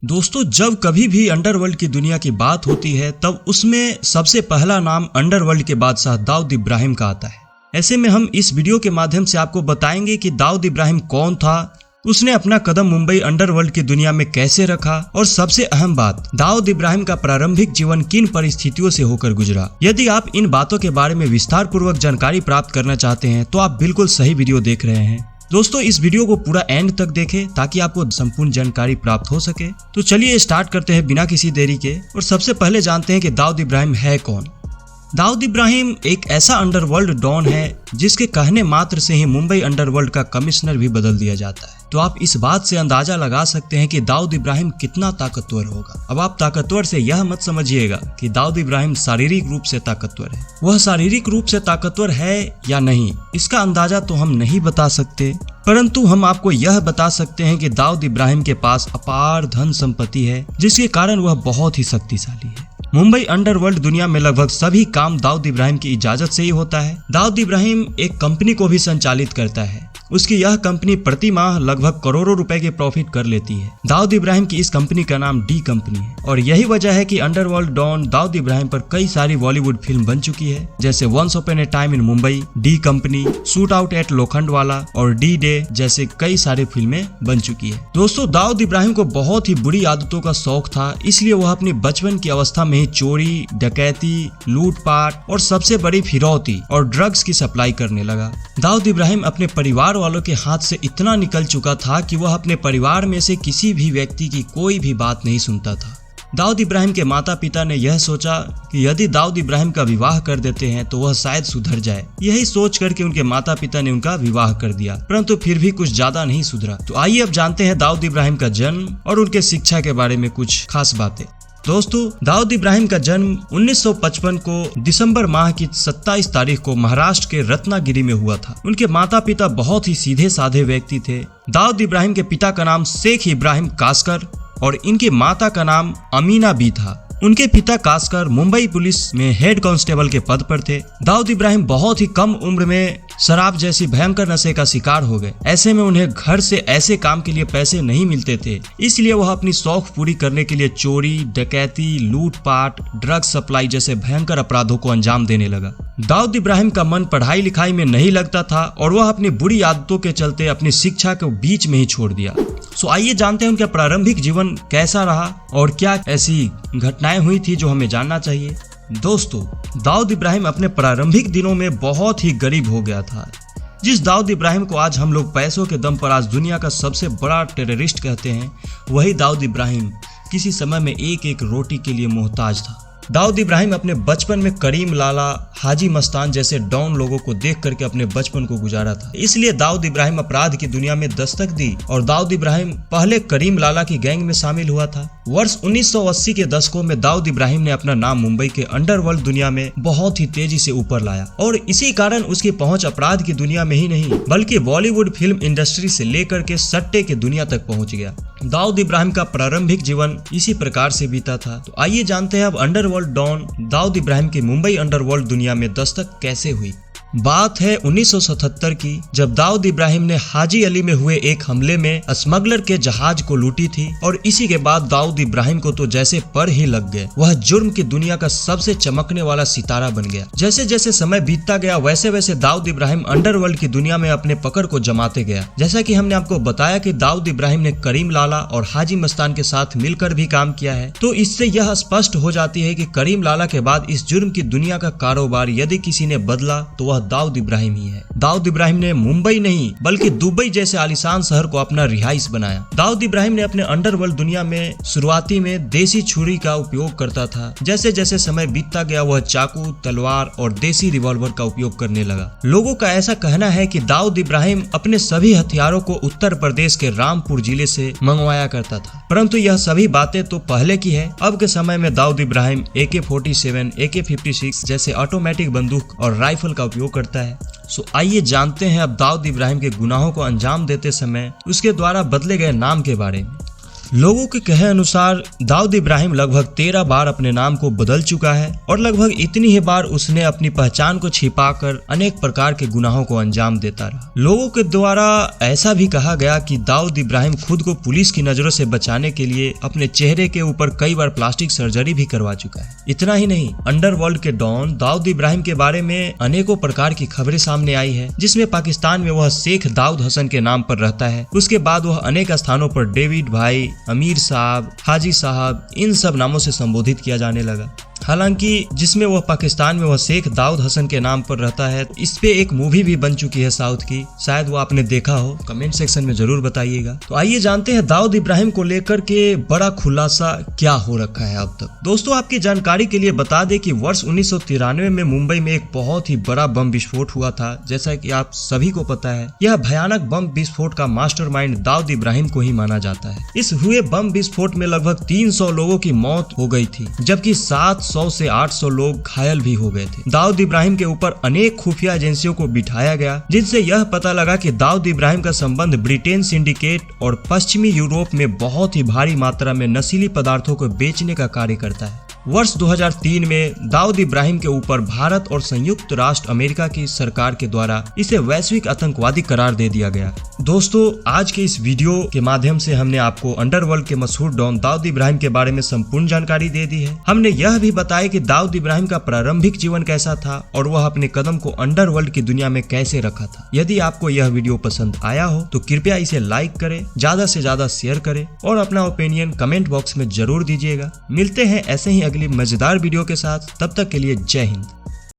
दोस्तों, जब कभी भी अंडरवर्ल्ड की दुनिया की बात होती है तब उसमें सबसे पहला नाम अंडरवर्ल्ड के बादशाह दाऊद इब्राहिम का आता है। ऐसे में हम इस वीडियो के माध्यम से आपको बताएंगे कि दाऊद इब्राहिम कौन था, उसने अपना कदम मुंबई अंडरवर्ल्ड की दुनिया में कैसे रखा और सबसे अहम बात, दाऊद इब्राहिम का प्रारंभिक जीवन किन परिस्थितियों से होकर गुजरा। यदि आप इन बातों के बारे में विस्तार पूर्वक जानकारी प्राप्त करना चाहते हैं तो आप बिल्कुल सही वीडियो देख रहे हैं। दोस्तों, इस वीडियो को पूरा एंड तक देखें ताकि आपको संपूर्ण जानकारी प्राप्त हो सके। तो चलिए स्टार्ट करते हैं बिना किसी देरी के और सबसे पहले जानते हैं कि दाऊद इब्राहिम है कौन। दाऊद इब्राहिम एक ऐसा अंडरवर्ल्ड डॉन है जिसके कहने मात्र से ही मुंबई अंडरवर्ल्ड का कमिश्नर भी बदल दिया जाता है। तो आप इस बात से अंदाजा लगा सकते हैं कि दाऊद इब्राहिम कितना ताकतवर होगा। अब आप ताकतवर से यह मत समझिएगा कि दाऊद इब्राहिम शारीरिक रूप से ताकतवर है। वह शारीरिक रूप से ताकतवर है या नहीं, इसका अंदाजा तो हम नहीं बता सकते, परंतु हम आपको यह बता सकते हैं कि दाऊद इब्राहिम के पास अपार धन संपत्ति है जिसके कारण वह बहुत ही शक्तिशाली है। मुंबई अंडरवर्ल्ड दुनिया में लगभग सभी काम दाऊद इब्राहिम की इजाजत से ही होता है। दाऊद इब्राहिम एक कंपनी को भी संचालित करता है। उसकी यह कंपनी प्रति माह लगभग करोड़ों रुपए के प्रॉफिट कर लेती है। दाऊद इब्राहिम की इस कंपनी का नाम डी कंपनी है और यही वजह है कि अंडरवर्ल्ड डॉन दाऊद इब्राहिम पर कई सारी बॉलीवुड फिल्म बन चुकी है, जैसे once upon a time in Mumbai, D company, shootout at Lokhandwala और डी डे जैसे कई सारी फिल्में बन चुकी है। दोस्तों, दाऊद इब्राहिम को बहुत ही बुरी आदतों का शौक था, इसलिए वह अपनी बचपन की अवस्था में ही चोरी, डकैती, लूटपाट और सबसे बड़ी फिरौती और ड्रग्स की सप्लाई करने लगा। दाऊद इब्राहिम अपने परिवार वालों के हाथ से इतना निकल चुका था कि वह अपने परिवार में से किसी भी व्यक्ति की कोई भी बात नहीं सुनता था। दाऊद इब्राहिम के माता पिता ने यह सोचा कि यदि दाऊद इब्राहिम का विवाह कर देते हैं तो वह शायद सुधर जाए। यही सोच करके उनके माता पिता ने उनका विवाह कर दिया, परंतु फिर भी कुछ ज्यादा नहीं सुधरा। तो आइए अब जानते हैं दाऊद इब्राहिम का जन्म और उनके शिक्षा के बारे में कुछ खास बातें। दोस्तों, दाऊद इब्राहिम का जन्म 1955 को दिसंबर माह की 27 तारीख को महाराष्ट्र के रत्नागिरी में हुआ था। उनके माता पिता बहुत ही सीधे साधे व्यक्ति थे। दाऊद इब्राहिम के पिता का नाम शेख इब्राहिम कासकर और इनकी माता का नाम अमीना बी था। उनके पिता कासकर मुंबई पुलिस में हेड कांस्टेबल के पद पर थे। दाऊद इब्राहिम बहुत ही कम उम्र में शराब जैसी भयंकर नशे का शिकार हो गए। ऐसे में उन्हें घर से ऐसे काम के लिए पैसे नहीं मिलते थे, इसलिए वह अपनी शौक पूरी करने के लिए चोरी, डकैती, लूटपाट, ड्रग सप्लाई जैसे भयंकर अपराधों को अंजाम देने लगा। दाऊद इब्राहिम का मन पढ़ाई लिखाई में नहीं लगता था और वह अपनी बुरी आदतों के चलते अपनी शिक्षा को बीच में ही छोड़ दिया। सो आइए जानते हैं उनका प्रारंभिक जीवन कैसा रहा और क्या ऐसी घटनाएं हुई थी जो हमें जानना चाहिए। दोस्तों, दाऊद इब्राहिम अपने प्रारंभिक दिनों में बहुत ही गरीब हो गया था। जिस दाऊद इब्राहिम को आज हम लोग पैसों के दम पर आज दुनिया का सबसे बड़ा टेररिस्ट कहते हैं, वही दाऊद इब्राहिम किसी समय में एक एक रोटी के लिए मोहताज था। दाऊद इब्राहिम अपने बचपन में करीम लाला, हाजी मस्तान जैसे डॉन लोगों को देख करके अपने बचपन को गुजारा था, इसलिए दाऊद इब्राहिम अपराध की दुनिया में दस्तक दी और दाऊद इब्राहिम पहले करीम लाला की गैंग में शामिल हुआ था। वर्ष 1980 के दशकों में दाऊद इब्राहिम ने अपना नाम मुंबई के अंडरवर्ल्ड दुनिया में बहुत ही तेजी से ऊपर लाया और इसी कारण उसकी पहुंच अपराध की दुनिया में ही नहीं बल्कि बॉलीवुड फिल्म इंडस्ट्री से लेकर के सट्टे की दुनिया तक पहुंच गया। दाऊद इब्राहिम का प्रारंभिक जीवन इसी प्रकार से बीता था। तो आइए जानते हैं अब अंडरवर्ल्ड डॉन दाऊद इब्राहिम की मुंबई अंडरवर्ल्ड दुनिया में दस्तक कैसे हुई। बात है 1977 की, जब दाऊद इब्राहिम ने हाजी अली में हुए एक हमले में स्मगलर के जहाज को लूटी थी और इसी के बाद दाऊद इब्राहिम को तो जैसे पर ही लग गए। वह जुर्म की दुनिया का सबसे चमकने वाला सितारा बन गया। जैसे जैसे समय बीतता गया वैसे वैसे दाऊद इब्राहिम अंडरवर्ल्ड की दुनिया में अपने पकड़ को जमाते गया। जैसा कि हमने आपको बताया कि दाऊद इब्राहिम ने करीम लाला और हाजी मस्तान के साथ मिलकर भी काम किया है, तो इससे यह स्पष्ट हो जाती है कि करीम लाला के बाद इस जुर्म की दुनिया का कारोबार यदि किसी ने बदला तो वह दाऊद इब्राहिम ही है। दाऊद इब्राहिम ने मुंबई नहीं बल्कि दुबई जैसे आलीशान शहर को अपना रिहाइश बनाया। दाऊद इब्राहिम ने अपने अंडरवर्ल्ड दुनिया में शुरुआती में देसी छुरी का उपयोग करता था। जैसे जैसे समय बीतता गया वह चाकू, तलवार और देसी रिवॉल्वर का उपयोग करने लगा। लोगों का ऐसा कहना है कि दाऊद इब्राहिम अपने सभी हथियारों को उत्तर प्रदेश के रामपुर जिले से मंगवाया करता था, परंतु यह सभी बातें तो पहले की है। अब के समय में दाऊद इब्राहिम AK-47, AK-56 जैसे ऑटोमेटिक बंदूक और राइफल का उपयोग करता है। सो आइए जानते हैं अब दाऊद इब्राहिम के गुनाहों को अंजाम देते समय उसके द्वारा बदले गए नाम के बारे में। लोगों के कहे अनुसार दाऊद इब्राहिम लगभग 13 बार अपने नाम को बदल चुका है और लगभग इतनी ही बार उसने अपनी पहचान को छिपाकर अनेक प्रकार के गुनाहों को अंजाम देता रहा। लोगों के द्वारा ऐसा भी कहा गया कि दाऊद इब्राहिम खुद को पुलिस की नजरों से बचाने के लिए अपने चेहरे के ऊपर कई बार प्लास्टिक सर्जरी भी करवा चुका है। इतना ही नहीं, अंडरवर्ल्ड के डॉन दाऊद इब्राहिम के बारे में अनेकों प्रकार की खबरें सामने आई है, जिसमें पाकिस्तान में वह शेख दाऊद हसन के नाम पर रहता है। उसके बाद वह अनेक स्थानों पर डेविड भाई, अमीर साहब, हाजी साहब, इन सब नामों से संबोधित किया जाने लगा। हालांकि जिसमें वह पाकिस्तान में वह शेख दाऊद हसन के नाम पर रहता है, इस पे एक मूवी भी बन चुकी है साउथ की, शायद वो आपने देखा हो, कमेंट सेक्शन में जरूर बताइएगा। तो आइए जानते हैं दाऊद इब्राहिम को लेकर के बड़ा खुलासा क्या हो रखा है अब तक। दोस्तों, आपकी जानकारी के लिए बता दें कि वर्ष 1993 में मुंबई में एक बहुत ही बड़ा बम विस्फोट हुआ था। जैसा कि आप सभी को पता है, यह भयानक बम विस्फोट का मास्टरमाइंड दाऊद इब्राहिम को ही माना जाता है। इस हुए बम विस्फोट में लगभग 300 लोगों की मौत हो गई थी, जबकि 700 से 800 लोग घायल भी हो गए थे। दाऊद इब्राहिम के ऊपर अनेक खुफिया एजेंसियों को बिठाया गया, जिनसे यह पता लगा कि दाऊद इब्राहिम का संबंध ब्रिटेन सिंडिकेट और पश्चिमी यूरोप में बहुत ही भारी मात्रा में नशीली पदार्थों को बेचने का कार्य करता है। वर्ष 2003 में दाऊद इब्राहिम के ऊपर भारत और संयुक्त राष्ट्र अमेरिका की सरकार के द्वारा इसे वैश्विक आतंकवादी करार दे दिया गया। दोस्तों, आज के इस वीडियो के माध्यम से हमने आपको अंडरवर्ल्ड के मशहूर डॉन दाऊद इब्राहिम के बारे में संपूर्ण जानकारी दे दी है। हमने यह भी बताया कि दाऊद इब्राहिम का प्रारंभिक जीवन कैसा था और वह अपने कदम को अंडरवर्ल्ड की दुनिया में कैसे रखा था। यदि आपको यह वीडियो पसंद आया हो तो कृपया इसे लाइक करें, ज्यादा से ज्यादा शेयर करें और अपना ओपिनियन कमेंट बॉक्स में जरूर दीजिएगा। मिलते हैं ऐसे ही अगली मजेदार वीडियो के साथ, तब तक के लिए जय हिंद।